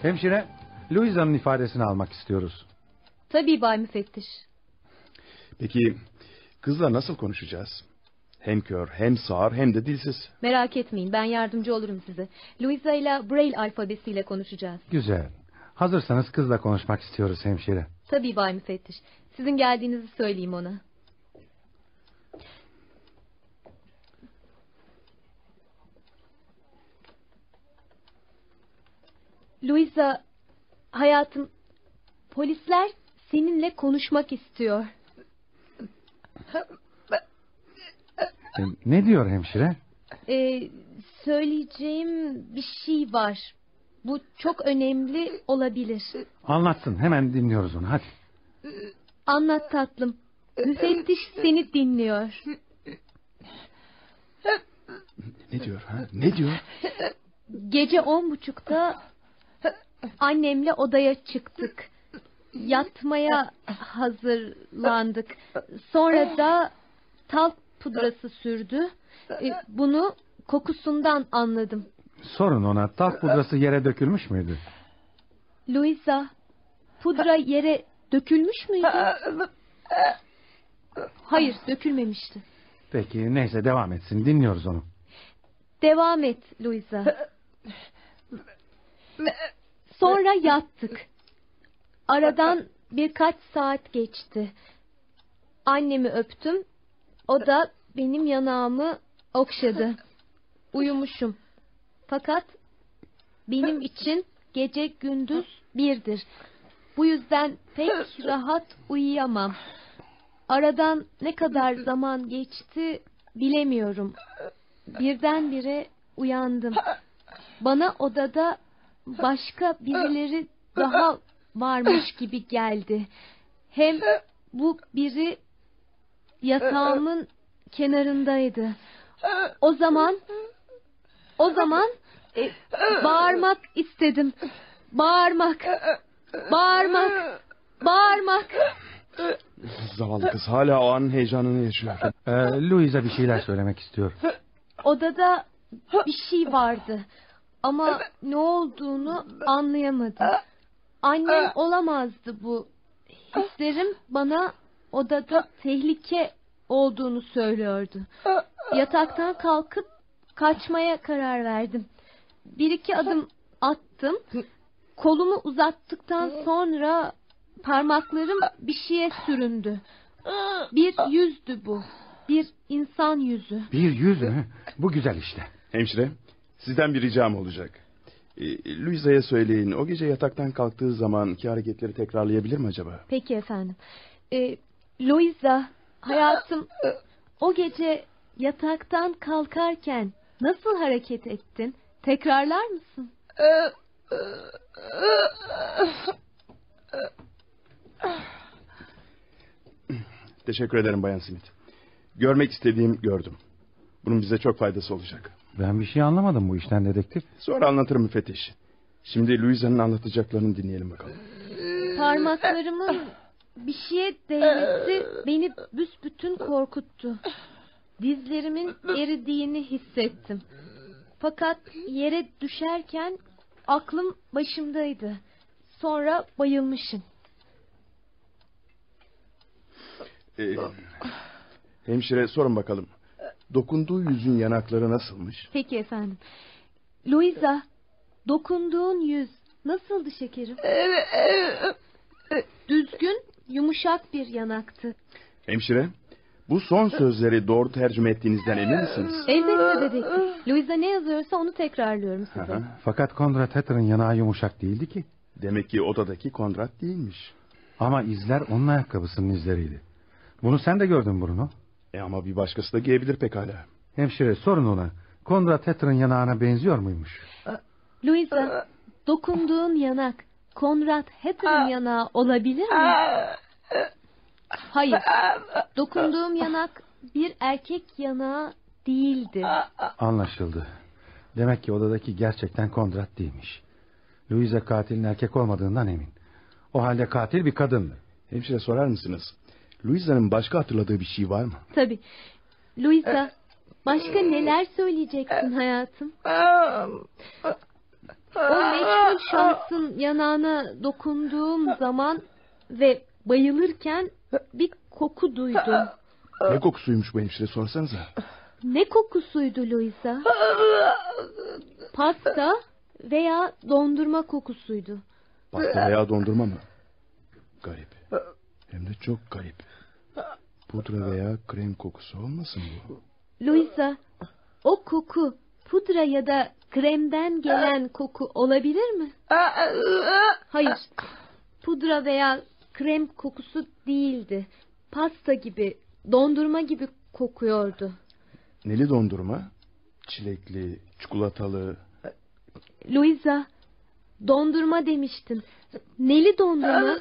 Hemşire, Louisa'nın ifadesini almak istiyoruz. Tabii Bay Müfettiş. Peki kızla nasıl konuşacağız? Hem kör, hem sağır, hem de dilsiz. Merak etmeyin, ben yardımcı olurum size. Louisa ile Braille alfabesiyle konuşacağız. Güzel. Hazırsanız kızla konuşmak istiyoruz hemşire. Tabii Bay Müfettiş. Sizin geldiğinizi söyleyeyim ona. Louisa, hayatım, polisler seninle konuşmak istiyor. Ne diyor hemşire? Söyleyeceğim bir şey var. Bu çok önemli olabilir. Anlatsın, hemen dinliyoruz onu, hadi. Anlat tatlım. Müfettiş seni dinliyor. Ne diyor ha? Ne diyor? Gece 10.30'da annemle odaya çıktık. Yatmaya hazırlandık. Sonra da talk pudrası sürdü. Bunu kokusundan anladım. Sorun ona, talk pudrası yere dökülmüş müydü? Louisa, pudra yere dökülmüş müydü? Hayır, dökülmemişti. Peki, neyse devam etsin, dinliyoruz onu. Devam et Louisa. Sonra yattık. Aradan birkaç saat geçti. Annemi öptüm. O da benim yanağımı okşadı. Uyumuşum. Fakat benim için gece gündüz birdir. Bu yüzden pek rahat uyuyamam. Aradan ne kadar zaman geçti bilemiyorum. Birdenbire uyandım. Bana odada başka birileri daha varmış gibi geldi. Hem bu biri yatağımın kenarındaydı. O zaman bağırmak istedim. Bağırmak. Zavallı kız hala o anın heyecanını yaşıyor. Louisa bir şeyler söylemek istiyor. Odada bir şey vardı. Ama ne olduğunu anlayamadım. Annem olamazdı bu. Hislerim bana odada tehlike olduğunu söylüyordu. Yataktan kalkıp kaçmaya karar verdim. Bir iki adım attım. Kolumu uzattıktan sonra parmaklarım bir şeye süründü. Bir yüzdü bu. Bir insan yüzü. Bir yüz mü? Bu güzel işte. Hemşire, sizden bir ricam olacak. Louisa'ya söyleyin, o gece yataktan kalktığı zamanki hareketleri tekrarlayabilir mi acaba? Peki efendim. Louisa, hayatım, o gece yataktan kalkarken nasıl hareket ettin? Tekrarlar mısın? Teşekkür ederim Bayan Smith. Görmek istediğim gördüm. Bunun bize çok faydası olacak. Ben bir şey anlamadım bu işten dedektif. Sonra anlatırım müfettiş. Şimdi Louisa'nın anlatacaklarını dinleyelim bakalım. Parmaklarımın bir şeye değmesi beni büsbütün korkuttu. Dizlerimin eridiğini hissettim. Fakat yere düşerken aklım başımdaydı. Sonra bayılmışım. Hemşire sorun bakalım. Dokunduğu yüzün yanakları nasılmış? Peki efendim. Louisa, dokunduğun yüz nasıldı şekerim? Düzgün, yumuşak bir yanaktı. Hemşire, bu son sözleri doğru tercüme ettiğinizden emin misiniz? Elbette dedektif. Louisa ne yazıyorsa onu tekrarlıyorum size. Fakat Conrad Hatter'ın yanağı yumuşak değildi ki. Demek ki odadaki Conrad değilmiş. Ama izler onun ayakkabısının izleriydi. Bunu sen de gördün Bruno. Ama bir başkası da giyebilir pekala. Hemşire sorun ona. Conrad Hatter'ın yanağına benziyor muymuş? Louisa, dokunduğun yanak Conrad Hatter'ın yanağı olabilir mi? Hayır. Dokunduğum yanak bir erkek yanağı değildi. Anlaşıldı. Demek ki odadaki gerçekten Conrad değilmiş. Louisa katilin erkek olmadığından emin. O halde katil bir kadındı. Hemşire sorar mısınız? Louisa'nın başka hatırladığı bir şey var mı? Tabii. Louisa, başka neler söyleyeceksin hayatım? O meşhur şahsın yanağına dokunduğum zaman ve bayılırken bir koku duydum. Ne kokusuymuş bu hemşire sorsanıza? Ne kokusuydu Louisa? Pasta veya dondurma kokusuydu. Pasta veya dondurma mı? Garip. Hem de çok garip. Pudra veya krem kokusu olmasın bu? Louisa, o koku pudra ya da kremden gelen koku olabilir mi? Hayır. Pudra veya krem kokusu değildi. Pasta gibi, dondurma gibi kokuyordu. Neli dondurma? Çilekli, çikolatalı. Louisa, dondurma demiştin. Neli dondurma?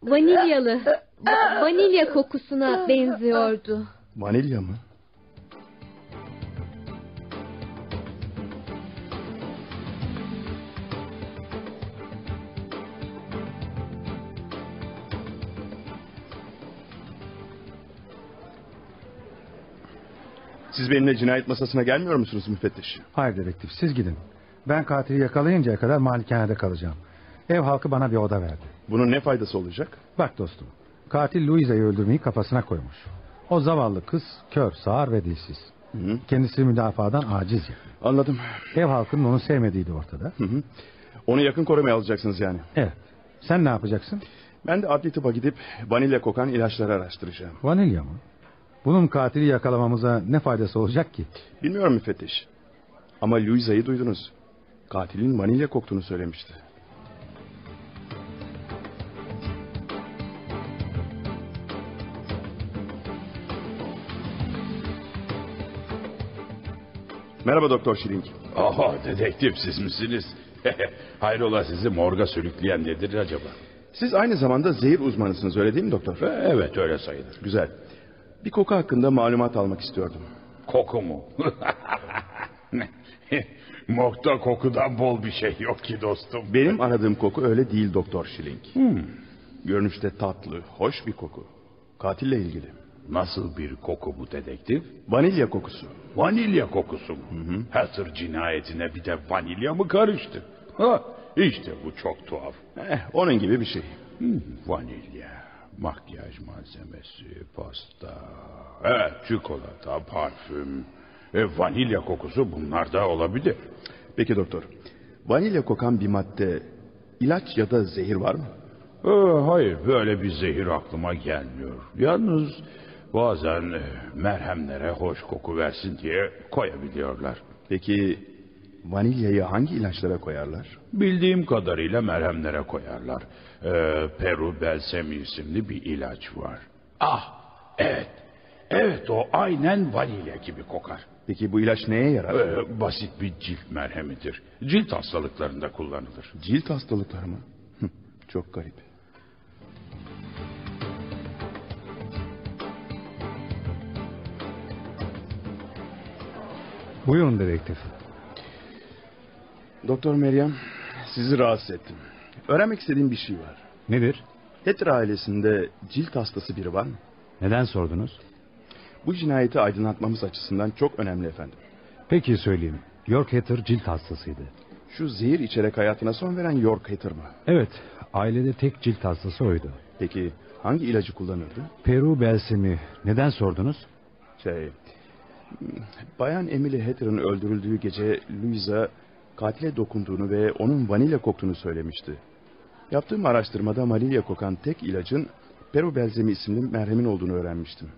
Vanilyalı. Vanilya kokusuna benziyordu. Vanilya mı? Siz benimle cinayet masasına gelmiyor musunuz müfettiş? Hayır dedektif, siz gidin. Ben katili yakalayıncaya kadar malikanede kalacağım. Ev halkı bana bir oda verdi. Bunun ne faydası olacak? Bak dostum, katil Louisa'yı öldürmeyi kafasına koymuş. O zavallı kız kör, sağır ve dilsiz. Hı. Kendisi müdafadan aciz ya. Anladım. Ev halkının onu sevmediği de ortada. Hı. Onu yakın korumaya alacaksınız yani. Evet. Sen ne yapacaksın? Ben de adli tıpa gidip vanilya kokan ilaçları araştıracağım. Vanilya mı? Bunun katili yakalamamıza ne faydası olacak ki? Bilmiyorum müfettiş. Ama Louisa'yı duydunuz. Katilin vanilya koktuğunu söylemişti. Merhaba Doktor Schilling. Aha, dedektif siz misiniz? Hayrola, sizi morga sürükleyen nedir acaba? Siz aynı zamanda zehir uzmanısınız, öyle değil mi doktor? Evet, öyle sayılır. Güzel. Bir koku hakkında malumat almak istiyordum. Koku mu? Morgda kokudan bol bir şey yok ki dostum. Benim aradığım koku öyle değil Doktor Schilling. Görünüşte tatlı, hoş bir koku. Katille ilgili. Nasıl bir koku bu dedektif? Vanilya kokusu. Vanilya kokusu mu? Hatter cinayetine bir de vanilya mı karıştı? Ha, işte bu çok tuhaf. Onun gibi bir şey. Vanilya, makyaj malzemesi, pasta, evet, çikolata, parfüm, vanilya kokusu, bunlar da olabilir. Peki doktor, vanilya kokan bir madde, ilaç ya da zehir var mı? Hayır, böyle bir zehir aklıma gelmiyor. Yalnız bazen merhemlere hoş koku versin diye koyabiliyorlar. Peki vanilyayı hangi ilaçlara koyarlar? Bildiğim kadarıyla merhemlere koyarlar. Peru Belsemi isimli bir ilaç var. Ah, evet. Evet, o aynen vanilya gibi kokar. Peki bu ilaç neye yarar? Basit bir cilt merhemidir. Cilt hastalıklarında kullanılır. Cilt hastalıkları mı? Çok garip. Buyurun dedektif. Doktor Meryem, sizi rahatsız ettim. Öğrenmek istediğim bir şey var. Nedir? Hatter ailesinde cilt hastası biri var mı? Neden sordunuz? Bu cinayeti aydınlatmamız açısından çok önemli efendim. Peki söyleyeyim. York Hatter cilt hastasıydı. Şu zehir içerek hayatına son veren York Hatter mı? Evet, ailede tek cilt hastası oydu. Peki hangi ilacı kullanırdı? Peru Belsemi. Neden sordunuz? Bayan Emily Hatter'ın öldürüldüğü gece Louisa katile dokunduğunu ve onun vanilya koktuğunu söylemişti. Yaptığım araştırmada vanilya kokan tek ilacın Peru Belsemi isimli merhemin olduğunu öğrenmiştim.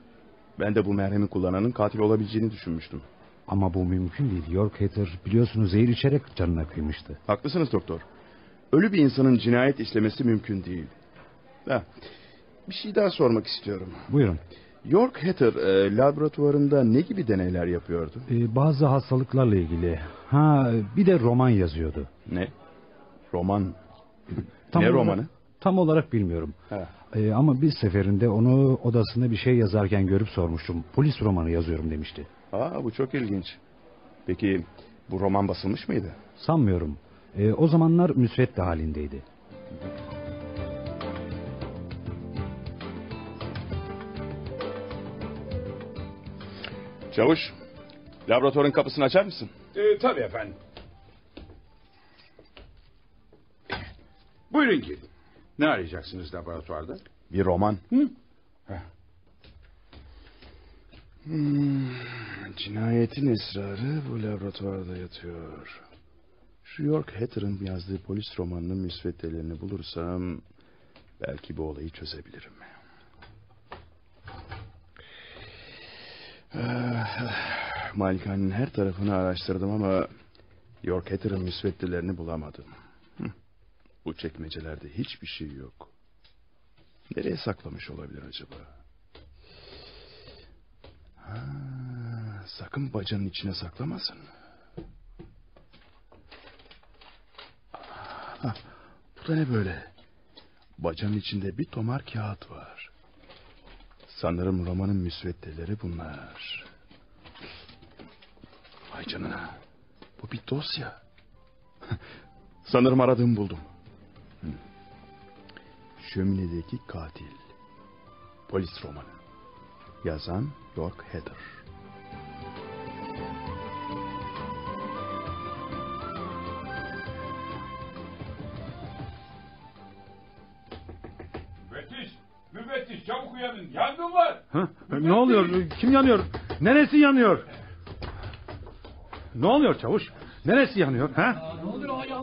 Ben de bu merhemi kullananın katil olabileceğini düşünmüştüm. Ama bu mümkün değil. York Hatter biliyorsunuz zehir içerek canına kıymıştı. Haklısınız doktor. Ölü bir insanın cinayet işlemesi mümkün değil. Bir şey daha sormak istiyorum. Buyurun. York Hatter laboratuvarında ne gibi deneyler yapıyordu? Bazı hastalıklarla ilgili. Bir de roman yazıyordu. Ne? Roman? Ne romanı? Tam olarak bilmiyorum. Ama bir seferinde onu odasında bir şey yazarken görüp sormuştum. Polis romanı yazıyorum demişti. Bu çok ilginç. Peki bu roman basılmış mıydı? Sanmıyorum. O zamanlar müsvedde halindeydi. Çavuş, laboratuvarın kapısını açar mısın? Tabii efendim. Buyurun gidin. Ne arayacaksınız laboratuvarda? Bir roman. Cinayetin esrarı bu laboratuvarda yatıyor. Şu York Hatter'ın yazdığı polis romanının müsveddelerini bulursam belki bu olayı çözebilirim. Malikanenin her tarafını araştırdım ama York Hatter'ın müsveddelerini bulamadım. Bu çekmecelerde hiçbir şey yok. Nereye saklamış olabilir acaba? Sakın bacanın içine saklamasın. Bu da ne böyle? Bacanın içinde bir tomar kağıt var. Sanırım romanın müsveddeleri bunlar. Vay canına. Bu bir dosya. Sanırım aradığımı buldum. Şöminedeki katil. Polis romanı. Yazan York Hatter. Müfettiş çabuk uyanın. Yangın var. Ne oluyor? Kim yanıyor? Neresi yanıyor? Ne oluyor çavuş? Neresi yanıyor? Ne oluyor?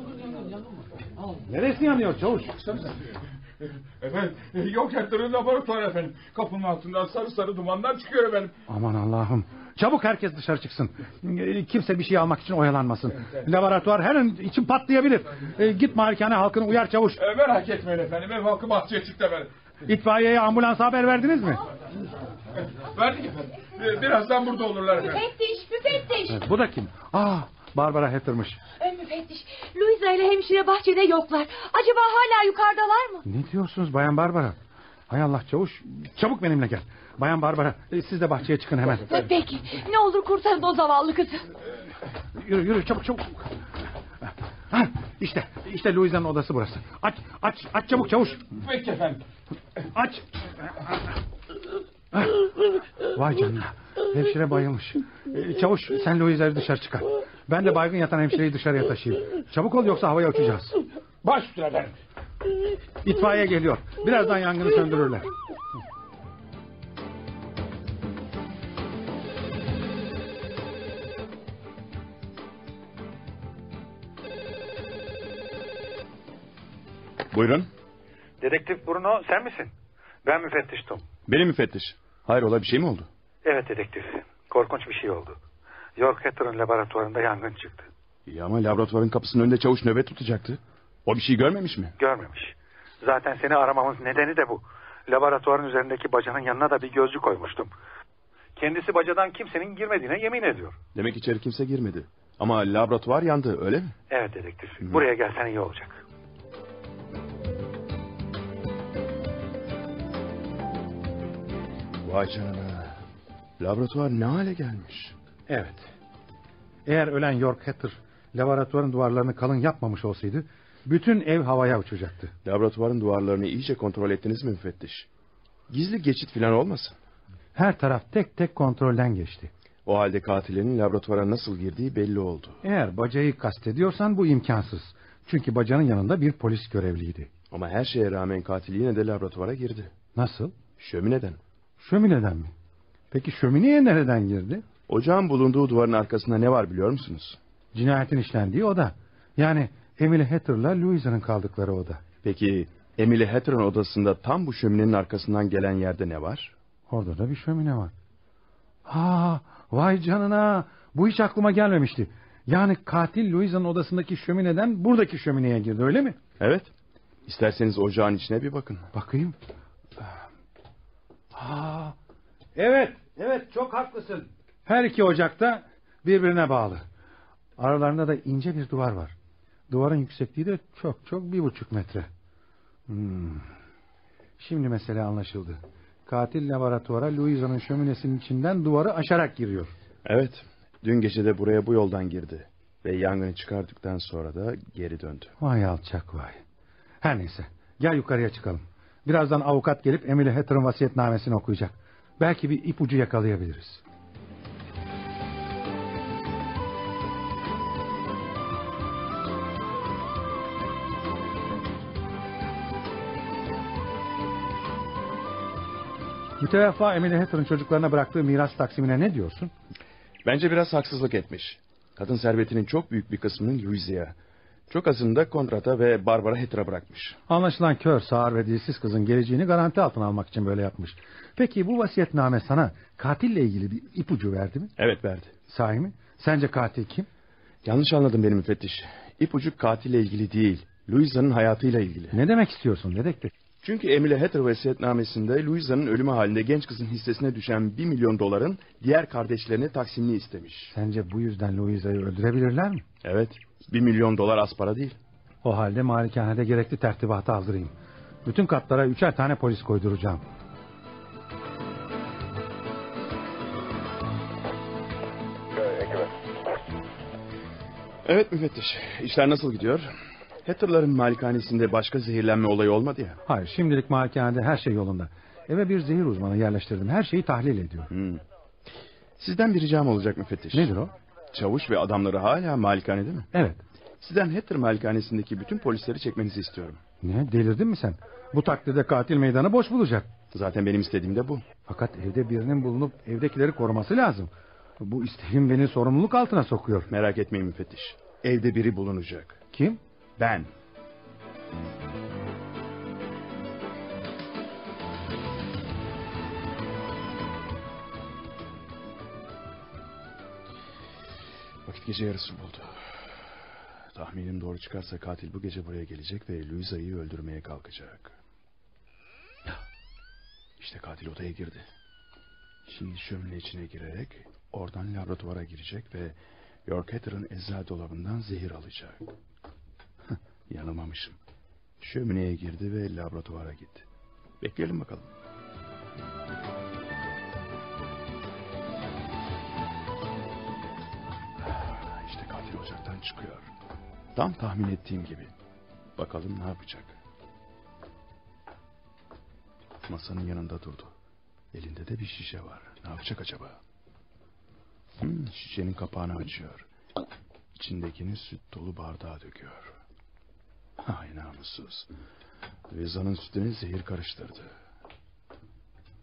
Neresi yanıyor çavuş? Efendim, yok Hatter'ın laboratuvarı efendim. Kapının altından sarı sarı dumanlar çıkıyor efendim. Aman Allah'ım. Çabuk herkes dışarı çıksın. Kimse bir şey almak için oyalanmasın. Laboratuvar her an için patlayabilir. Git malikane halkını uyar çavuş. Merak etmeyin efendim. Ev halkı bahçeye çıktı efendim. İtfaiyeye, ambulansa haber verdiniz mi? Verdik efendim. Birazdan burada olurlar efendim. Müfettiş. Evet, bu da kim? Barbara Hatter'mış. Müfettiş, Louisa ile hemşire bahçede yoklar. Acaba hala yukarıdalar mı? Ne diyorsunuz Bayan Barbara? Hay Allah çavuş. Çabuk benimle gel. Bayan Barbara, siz de bahçeye çıkın hemen. Peki, ne olur kurtarın o zavallı kızı. Yürü çabuk. İşte Louisa'nın odası burası. Aç çabuk çavuş. Peki efendim. Aç. Vay canına. Hemşire bayılmış. Çavuş sen Louisa'yı dışarı çıkar. Ben de baygın yatan hemşireyi dışarıya taşıyayım. Çabuk ol yoksa havaya uçacağız. Baş üstüne efendim. İtfaiye geliyor. Birazdan yangını söndürürler. Buyurun. Dedektif Bruno sen misin? Ben müfettiş Tom. Benim müfettiş. Hayrola bir şey mi oldu? Evet dedektif. Korkunç bir şey oldu. York Hatter'ın laboratuvarında yangın çıktı. İyi ama laboratuvarın kapısının önünde çavuş nöbet tutacaktı. O bir şey görmemiş mi? Görmemiş. Zaten seni aramamız nedeni de bu. Laboratuvarın üzerindeki bacanın yanına da bir gözcü koymuştum. Kendisi bacadan kimsenin girmediğine yemin ediyor. Demek içeri kimse girmedi. Ama laboratuvar yandı öyle mi? Evet dedektif. Buraya gelsen iyi olacak. Vay canına. Laboratuvar ne hale gelmiş? Evet. Eğer ölen York Hatter laboratuvarın duvarlarını kalın yapmamış olsaydı bütün ev havaya uçacaktı. Laboratuvarın duvarlarını iyice kontrol ettiniz mi müfettiş? Gizli geçit falan olmasın? Her taraf tek tek kontrolden geçti. O halde katilinin laboratuvara nasıl girdiği belli oldu. Eğer bacayı kastediyorsan bu imkansız. Çünkü bacanın yanında bir polis görevliydi. Ama her şeye rağmen katil yine de laboratuvara girdi. Nasıl? Şömineden. Şömineden mi? Peki şömineye nereden girdi? Ocağın bulunduğu duvarın arkasında ne var biliyor musunuz? Cinayetin işlendiği oda. Yani Emily Hatter'la Louisa'nın kaldıkları oda. Peki Emily Hatter'ın odasında tam bu şöminenin arkasından gelen yerde ne var? Orada da bir şömine var. Vay canına. Bu hiç aklıma gelmemişti. Yani katil Louisa'nın odasındaki şömineden buradaki şömineye girdi öyle mi? Evet. İsterseniz ocağın içine bir bakın. Bakayım. Evet çok haklısın. Her iki ocak da birbirine bağlı. Aralarında da ince bir duvar var. Duvarın yüksekliği de çok 1,5 metre. Şimdi mesele anlaşıldı. Katil laboratuvara Louisa'nın şöminesinin içinden duvarı aşarak giriyor. Evet. Dün gece de buraya bu yoldan girdi. Ve yangını çıkardıktan sonra da geri döndü. Vay alçak vay. Her neyse. Gel yukarıya çıkalım. Birazdan avukat gelip Emily Hatter'ın vasiyetnamesini okuyacak. Belki bir ipucu yakalayabiliriz. Müteveffa Emily Hatter'ın çocuklarına bıraktığı miras taksimine ne diyorsun? Bence biraz haksızlık etmiş. Kadın servetinin çok büyük bir kısmını Louisa'ya, çok azını da Konrad'a ve Barbara Hatter'a bırakmış. Anlaşılan kör, sağır ve dilsiz kızın geleceğini garanti altına almak için böyle yapmış. Peki bu vasiyetname sana katille ilgili bir ipucu verdi mi? Evet verdi. Sahi mi? Sence katil kim? Yanlış anladın benim müfettiş. İpucu katille ilgili değil, Louisa'nın hayatıyla ilgili. Ne demek istiyorsun dedektif? Çünkü Emily Hatter vasiyetnamesinde Louisa'nın ölümü halinde genç kızın hissesine düşen $1 milyon diğer kardeşlerine taksimini istemiş. Sence bu yüzden Louisa'yı öldürebilirler mi? Evet, $1 milyon az para değil. O halde malikanede gerekli tertibatı aldırayım. Bütün katlara 3'er tane polis koyduracağım. Evet müfettiş, işler nasıl gidiyor? Hatter'ların malikanesinde başka zehirlenme olayı olmadı ya. Hayır, şimdilik malikanede her şey yolunda. Eve bir zehir uzmanı yerleştirdim. Her şeyi tahlil ediyor. Sizden bir ricam olacak müfettiş. Nedir o? Çavuş ve adamları hala malikanede mi? Evet. Sizden Hatter malikanesindeki bütün polisleri çekmenizi istiyorum. Ne, delirdin mi sen? Bu takdirde katil meydanı boş bulacak. Zaten benim istediğim de bu. Fakat evde birinin bulunup evdekileri koruması lazım. Bu isteğim beni sorumluluk altına sokuyor. Merak etmeyin müfettiş. Evde biri bulunacak. Kim? Ben. gece yarısı buldu. Tahminim doğru çıkarsa katil bu gece buraya gelecek ve Louisa'yı öldürmeye kalkacak. İşte katil odaya girdi. Şimdi şömine içine girerek oradan laboratuvara girecek ve York Hatter'ın eczacı dolabından zehir alacak. Yanılmamışım. Şömineye girdi ve laboratuvara gitti. Bekleyelim bakalım. İşte katil ocaktan çıkıyor. Tam tahmin ettiğim gibi. Bakalım ne yapacak. Masanın yanında durdu. Elinde de bir şişe var. Ne yapacak acaba? Şişenin kapağını açıyor. İçindekini süt dolu bardağa döküyor. Ay namussuz. Louisa'nın sütüne zehir karıştırdı.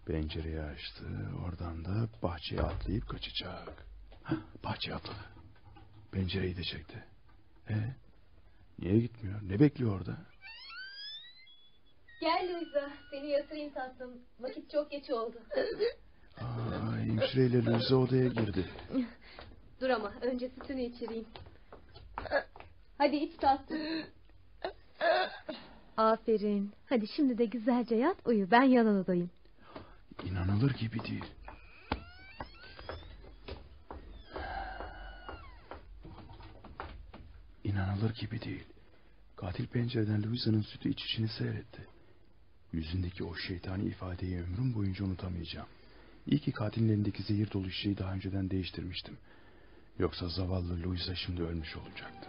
Pencereyi açtı. Oradan da bahçeye atlayıp kaçacak. Bahçeye atladı. Pencereyi de çekti. Niye gitmiyor? Ne bekliyor orada? Gel Louisa, seni yatırayım tatlım. Vakit çok geç oldu. Hemşireyle Louisa odaya girdi. Dur ama önce sütünü içireyim. Hadi iç tatlım. Aferin. Hadi şimdi de güzelce yat uyu. Ben yan odadayım. İnanılır gibi değil. İnanılır gibi değil. Katil pencereden Louisa'nın sütü içişini seyretti. Yüzündeki o şeytani ifadeyi ömrüm boyunca unutamayacağım. İyi ki katilin elindeki zehir dolu şişeyi daha önceden değiştirmiştim. Yoksa zavallı Louisa şimdi ölmüş olacaktı.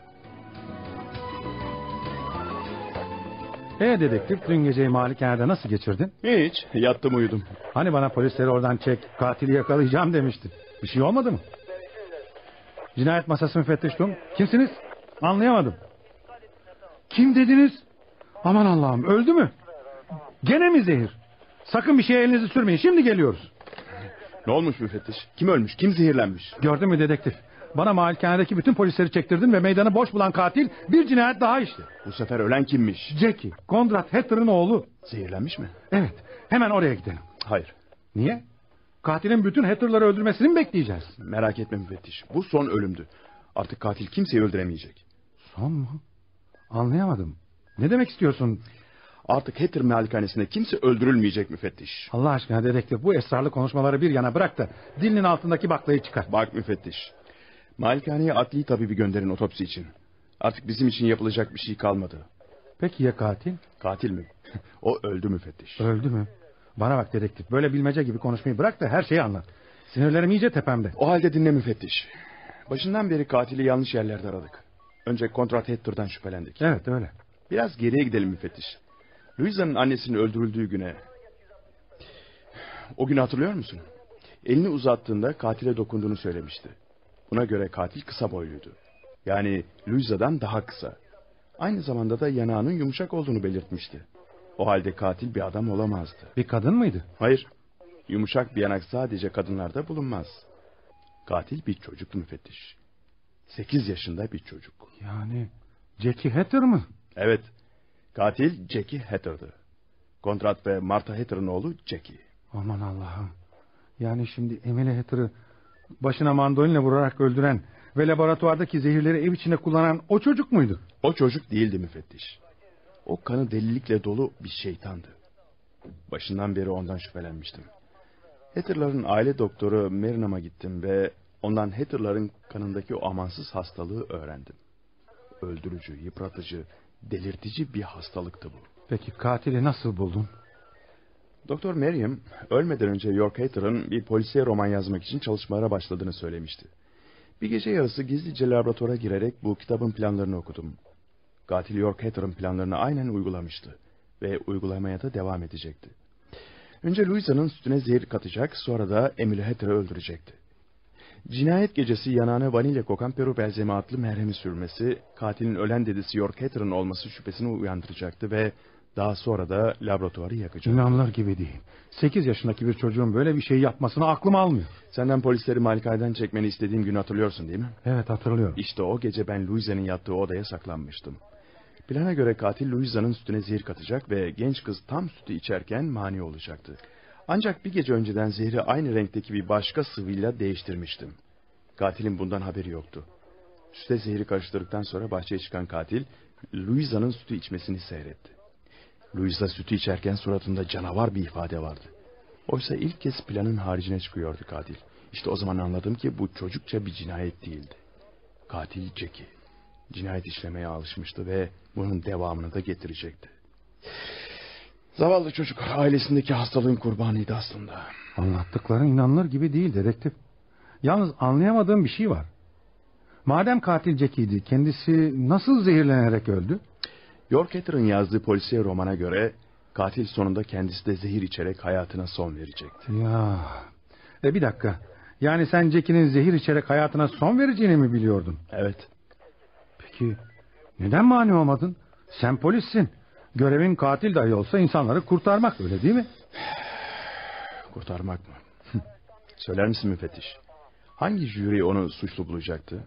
Dedektif, dün geceyi malikanede nasıl geçirdin? Hiç, yattım uyudum. Hani bana polisleri oradan çek, katili yakalayacağım demiştin. Bir şey olmadı mı? Cinayet masası müfettiştim. Kimsiniz? Anlayamadım. Kim dediniz? Aman Allah'ım, öldü mü? Gene mi zehir? Sakın bir şeye elinizi sürmeyin, şimdi geliyoruz. Ne olmuş müfettiş? Kim ölmüş, kim zehirlenmiş? Gördün mü dedektif? Bana malikanedeki bütün polisleri çektirdin ve meydanı boş bulan katil bir cinayet daha işti. Bu sefer ölen kimmiş? Jackie, Konrad Hatter'ın oğlu. Zehirlenmiş mi? Evet, hemen oraya gidelim. Hayır. Niye? Katilin bütün Hatter'ları öldürmesini mi bekleyeceğiz? Merak etme müfettiş, bu son ölümdü. Artık katil kimseyi öldüremeyecek. Son mu? Anlayamadım. Ne demek istiyorsun? Artık Hatter malikanesinde kimse öldürülmeyecek müfettiş. Allah aşkına dedektif, bu esrarlı konuşmaları bir yana bırak da dilinin altındaki baklayı çıkar. Bak müfettiş, malikaneye adli tabibi gönderin otopsi için. Artık bizim için yapılacak bir şey kalmadı. Peki ya katil? Katil mi? O öldü müfettiş. Öldü mü? Bana bak dedektif, böyle bilmece gibi konuşmayı bırak da her şeyi anlat. Sinirlerim iyice tepemde. O halde dinle müfettiş. Başından beri katili yanlış yerlerde aradık. Önce Konrad Hatter'dan şüphelendik. Evet öyle. Biraz geriye gidelim müfettiş. Louisa'nın annesinin öldürüldüğü güne. O günü hatırlıyor musun? Elini uzattığında katile dokunduğunu söylemişti. Buna göre katil kısa boyluydu. Yani Louisa'dan daha kısa. Aynı zamanda da yanağının yumuşak olduğunu belirtmişti. O halde katil bir adam olamazdı. Bir kadın mıydı? Hayır. Yumuşak bir yanak sadece kadınlarda bulunmaz. Katil bir çocuktu müfettiş. 8 yaşında bir çocuk. Yani Jackie Hatter mı? Evet. Katil Jackie Hatter'dı. Konrad ve Martha Hatter'ın oğlu Jackie. Aman Allah'ım. Yani şimdi Emily Hatter'ı başına mandolinle vurarak öldüren ve laboratuvardaki zehirleri ev içinde kullanan o çocuk muydu? O çocuk değildi müfettiş. O kanı delilikle dolu bir şeytandı. Başından beri ondan şüphelenmiştim. Hatter'ların aile doktoru Marinham'a gittim ve ondan Hatter'ların kanındaki o amansız hastalığı öğrendim. Öldürücü, yıpratıcı, delirtici bir hastalıktı bu. Peki katili nasıl buldun? Doktor Merriam ölmeden önce York Hatter'ın bir polisiye roman yazmak için çalışmalara başladığını söylemişti. Bir gece yarısı gizlice laboratuvara girerek bu kitabın planlarını okudum. Katil York Hatter'ın planlarını aynen uygulamıştı ve uygulamaya da devam edecekti. Önce Louisa'nın sütüne zehir katacak, sonra da Emily Hatter'ı öldürecekti. Cinayet gecesi yanağına vanilya kokan Peru belzemi adlı merhemi sürmesi, katilin ölen dedesi York Hatter'ın olması şüphesini uyandıracaktı ve daha sonra da laboratuvarı yakacaktı. İnanılır gibi değil. 8 yaşındaki bir çocuğun böyle bir şey yapmasını aklım almıyor. Senden polisleri malikaneden çekmeni istediğim günü hatırlıyorsun değil mi? Evet hatırlıyorum. İşte o gece ben Louisa'nın yattığı odaya saklanmıştım. Plana göre katil Louisa'nın sütüne zehir katacak ve genç kız tam sütü içerken mani olacaktı. Ancak bir gece önceden zehri aynı renkteki bir başka sıvıyla değiştirmiştim. Katilin bundan haberi yoktu. Süte zehri karıştırdıktan sonra bahçeye çıkan katil Louisa'nın sütü içmesini seyretti. Louisa sütü içerken suratında canavar bir ifade vardı. Oysa ilk kez planın haricine çıkıyordu katil. İşte o zaman anladım ki bu çocukça bir cinayet değildi. Katil Jackie. Cinayet işlemeye alışmıştı ve bunun devamını da getirecekti. Zavallı çocuk ailesindeki hastalığın kurbanıydı aslında. Anlattıkların inanılır gibi değil dedektif. Yalnız anlayamadığım bir şey var. Madem katil Jackie'ydi, kendisi nasıl zehirlenerek öldü? York Hatter'ın yazdığı polisiye romana göre katil sonunda kendisi de zehir içerek hayatına son verecekti. Ya, bir dakika. Yani sen Jackie'nin zehir içerek hayatına son vereceğini mi biliyordun? Evet. Peki neden mani olmadın? Sen polissin. Görevin katil dahi olsa insanları kurtarmak, öyle değil mi? Kurtarmak mı? Söyler misin müfettiş? Hangi jüri onu suçlu bulacaktı?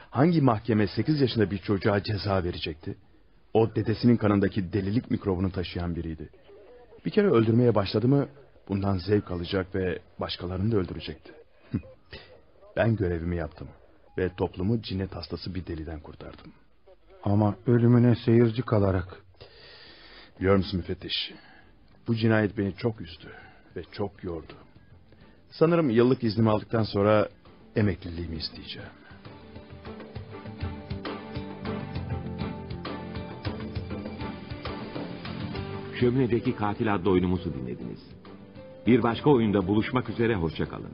Hangi mahkeme 8 yaşında bir çocuğa ceza verecekti? O dedesinin kanındaki delilik mikrobunu taşıyan biriydi. Bir kere öldürmeye başladı mı bundan zevk alacak ve başkalarını da öldürecekti. Ben görevimi yaptım ve toplumu cinnet hastası bir deliden kurtardım. Ama ölümüne seyirci kalarak. Biliyor musun müfettiş? Bu cinayet beni çok üzdü ve çok yordu. Sanırım yıllık iznimi aldıktan sonra emekliliğimi isteyeceğim. Şöminedeki Katil adlı oyunumuzu dinlediniz. Bir başka oyunda buluşmak üzere, hoşça kalın.